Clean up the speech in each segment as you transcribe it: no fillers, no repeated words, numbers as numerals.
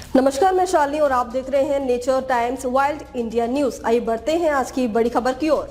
नमस्कार, मैं शालिनी और आप देख रहे हैं nature times wild India news. आइए बढ़ते हैं आज की बड़ी खबर की ओर।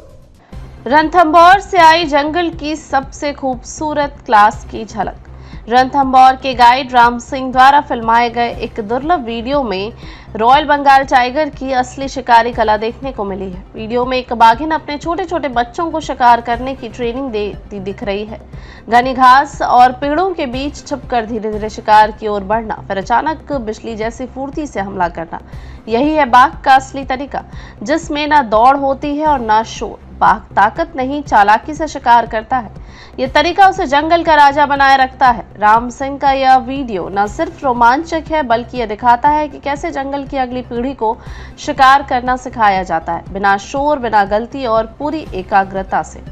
रणथंभौर से आई जंगल की सबसे खूबसूरत क्लास की झलक। रणथंभौर के गाइड राम सिंह द्वारा फिल्माए गए एक दुर्लभ वीडियो में रॉयल बंगाल टाइगर की असली शिकारी कला देखने को मिली है। वीडियो में एक बाघिन अपने छोटे छोटे बच्चों को शिकार करने की ट्रेनिंग देती दिख रही है। घनी घास और पेड़ों के बीच छुपकर धीरे धीरे शिकार की ओर बढ़ना, फिर अचानक बिजली जैसी फुर्ती से हमला करना, यही है बाघ का असली तरीका, जिसमें ना दौड़ होती है और ना शोर। बाघ ताकत नहीं, चालाकी से शिकार करता है। ये तरीका उसे जंगल का राजा बनाए रखता है। राम सिंह का यह वीडियो न सिर्फ रोमांचक है, बल्कि यह दिखाता है कि कैसे जंगल की अगली पीढ़ी को शिकार करना सिखाया जाता है, बिना शोर, बिना गलती और पूरी एकाग्रता से।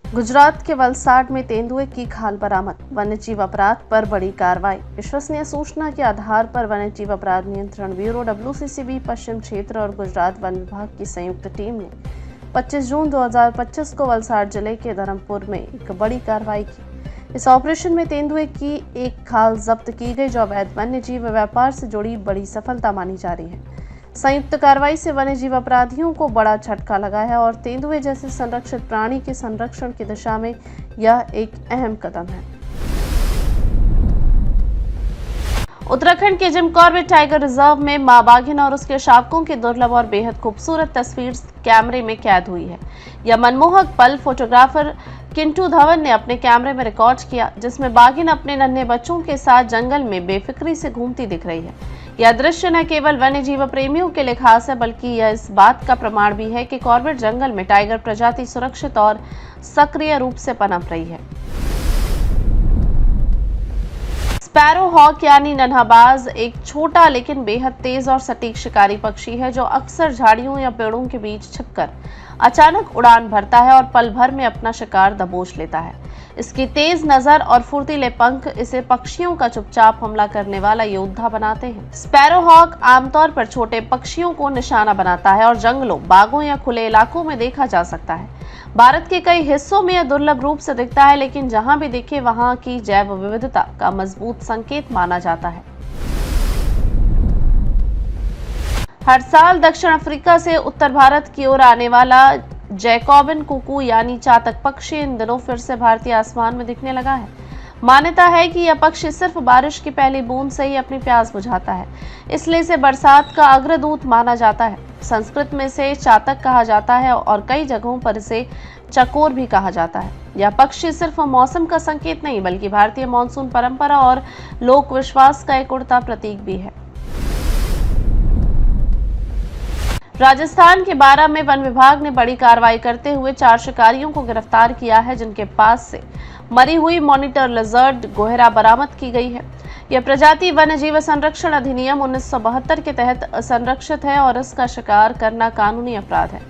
गुजरात के वलसाड में तेंदुए की खाल बरामद, वन्यजीव अपराध पर बड़ी कार्रवाई। विश्वसनीय सूचना के आधार पर वन्यजीव अपराध नियंत्रण ब्यूरो WCCB पश्चिम क्षेत्र और गुजरात वन विभाग की संयुक्त टीम ने 25 जून 2025 को वलसाड जिले के धर्मपुर में एक बड़ी कार्रवाई की। इस ऑपरेशन में तेंदुए की एक खाल जब्त की गई, जो अवैध वन्यजीव व्यापार से जुड़ी बड़ी सफलता मानी जा रही है। संयुक्त कार्रवाई से वन्यजीव अपराधियों को बड़ा झटका लगा है और तेंदुए जैसे संरक्षित प्राणी के संरक्षण की दिशा में यह एक अहम कदम है। उत्तराखंड के जिम कॉर्बेट टाइगर रिजर्व में मां बाघिन और उसके शावकों की दुर्लभ और बेहद खूबसूरत तस्वीर कैमरे में कैद हुई है। यह मनमोहक पल फोटोग्राफर किंटू धवन ने अपने कैमरे में रिकॉर्ड किया, जिसमें बाघिन अपने नन्हे बच्चों के साथ जंगल में बेफिक्री से घूमती दिख रही है। यह दृश्य न केवल वन्यजीव प्रेमियों के लिए खास है, बल्कि यह इस बात का प्रमाण भी है कि कॉर्बेट जंगल में टाइगर प्रजाति सुरक्षित और सक्रिय रूप से पनप रही है। स्पैरो हॉक यानी नन्हाबाज एक छोटा लेकिन बेहद तेज और सटीक शिकारी पक्षी है, जो अक्सर झाड़ियों या पेड़ों के बीच छिपकर अचानक उड़ान भरता है और पल भर में अपना शिकार दबोच लेता है। इसकी तेज नजर और फुर्तीले पंख इसे पक्षियों का चुपचाप हमला करने वाला योद्धा बनाते हैं। स्पैरो हॉक आमतौर पर छोटे पक्षियों को निशाना बनाता है और जंगलों, बागों या खुले इलाकों में देखा जा सकता है। भारत के कई हिस्सों में यह दुर्लभ रूप से दिखता है, लेकिन जहां भी दिखे वहां की जैव विविधता का मजबूत संकेत माना जाता है। हर साल दक्षिण अफ्रीका से उत्तर भारत की ओर आने वाला जैकोबिन कुकू यानी चातक पक्षी इन दिनों फिर से भारतीय आसमान में दिखने लगा है। मान्यता है कि यह पक्षी सिर्फ बारिश की पहली बूंद से ही अपनी प्यास बुझाता है, इसलिए इसे बरसात का अग्रदूत माना जाता है। संस्कृत में इसे चातक कहा जाता है और कई जगहों पर इसे चकोर भी कहा जाता है। यह पक्षी सिर्फ मौसम का संकेत नहीं, बल्कि भारतीय मानसून परंपरा और लोक विश्वास का एक उड़ता प्रतीक भी है। राजस्थान के बारां में वन विभाग ने बड़ी कार्रवाई करते हुए 4 शिकारियों को गिरफ्तार किया है, जिनके पास से मरी हुई मॉनिटर लिजर्ड गोहेरा बरामद की गई है। यह प्रजाति वन्यजीव संरक्षण अधिनियम 1972 के तहत संरक्षित है और इसका शिकार करना कानूनी अपराध है।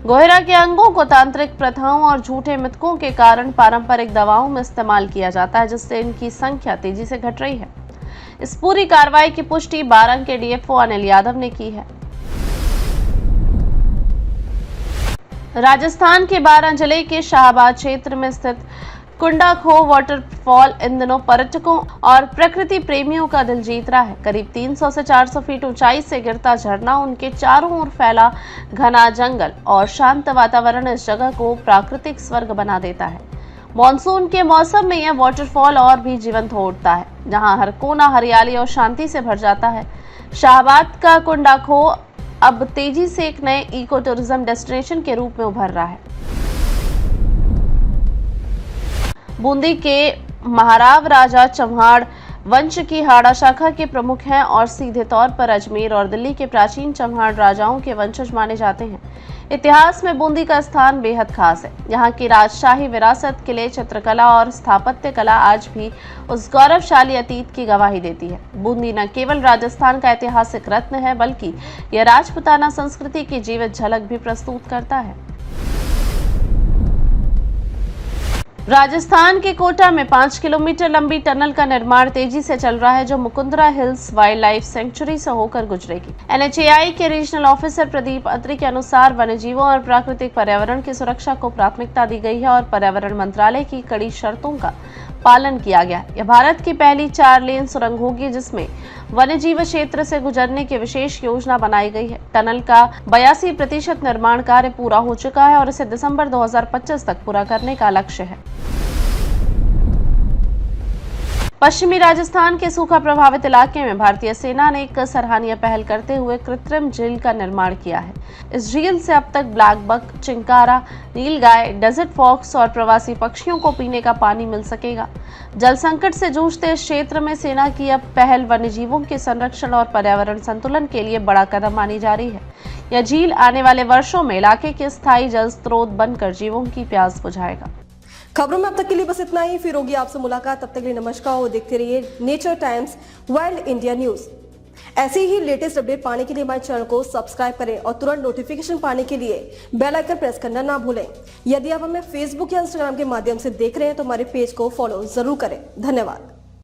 गोहेरा के अंगों को तांत्रिक प्रथाओं और झूठे मिथकों के कारण पारंपरिक दवाओं में इस्तेमाल किया जाता है, जिससे इनकी संख्या तेजी से घट रही है। इस पूरी कार्रवाई की पुष्टि बारां के DFO अनिल यादव ने की है। राजस्थान के बारां जिले के शाहबाद क्षेत्र में स्थित कुंडाखो वाटरफॉल इन दिनों पर्यटकों और प्रकृति प्रेमियों का दिल जीत रहा है। करीब 300 से 400 फीट ऊंचाई से गिरता झरना, उनके चारों ओर फैला घना जंगल और शांत वातावरण इस जगह को प्राकृतिक स्वर्ग बना देता है। मॉनसून के मौसम में यह वाटरफॉल और भी जीवंत हो उठता है, जहां हर कोना हरियाली और शांति से भर जाता है। शाहबाद का कुंडाखो अब तेजी से एक नए इको टूरिज्म डेस्टिनेशन के रूप में उभर रहा है। बूंदी के महाराव राजा चम्हाड़ वंश की हाड़ा शाखा के प्रमुख हैं और सीधे तौर पर अजमेर और दिल्ली के प्राचीन चम्हाड़ राजाओं के वंशज माने जाते हैं। इतिहास में बूंदी का स्थान बेहद खास है। यहाँ की राजशाही विरासत, किले, चित्रकला और स्थापत्य कला आज भी उस गौरवशाली अतीत की गवाही देती है। बूंदी न केवल राजस्थान का ऐतिहासिक रत्न है, बल्कि यह राजपूताना संस्कृति की जीवित झलक भी प्रस्तुत करता है। राजस्थान के कोटा में 5 किलोमीटर लंबी टनल का निर्माण तेजी से चल रहा है, जो Mukundra hills wild life sanctuary से होकर गुजरेगी। NHAI के रीजनल ऑफिसर प्रदीप अत्री के अनुसार वन्यजीवों और प्राकृतिक पर्यावरण की सुरक्षा को प्राथमिकता दी गई है और पर्यावरण मंत्रालय की कड़ी शर्तों का पालन किया गया है। यह भारत की पहली 4 लेन सुरंग होगी जिसमें वन्यजीव क्षेत्र से गुजरने की विशेष योजना बनाई गई है। टनल का 82% निर्माण कार्य पूरा हो चुका है और इसे दिसंबर 2025 तक पूरा करने का लक्ष्य है। पश्चिमी राजस्थान के सूखा प्रभावित इलाके में भारतीय सेना ने एक सराहनीय पहल करते हुए कृत्रिम झील का निर्माण किया है। इस झील से अब तक ब्लैक बक, चिंकारा, नीलगाय, डेजर्ट फॉक्स और प्रवासी पक्षियों को पीने का पानी मिल सकेगा। जल संकट से जूझते इस क्षेत्र में सेना की अब पहल वन्यजीवों के संरक्षण और पर्यावरण संतुलन के लिए बड़ा कदम मानी जा रही है। यह झील आने वाले वर्षों में इलाके के स्थायी जल स्रोत बनकर जीवों की प्यास बुझाएगा। खबरों में अब तक के लिए बस इतना ही। फिर होगी आपसे मुलाकात, तब तक के लिए नमस्कार और देखते रहिए nature times wild India news. ऐसे ही लेटेस्ट अपडेट पाने के लिए हमारे चैनल को सब्सक्राइब करें और तुरंत नोटिफिकेशन पाने के लिए बेल आइकन प्रेस करना ना भूलें। यदि आप हमें फेसबुक या इंस्टाग्राम के माध्यम से देख रहे हैं तो हमारे पेज को फॉलो जरूर करें। धन्यवाद।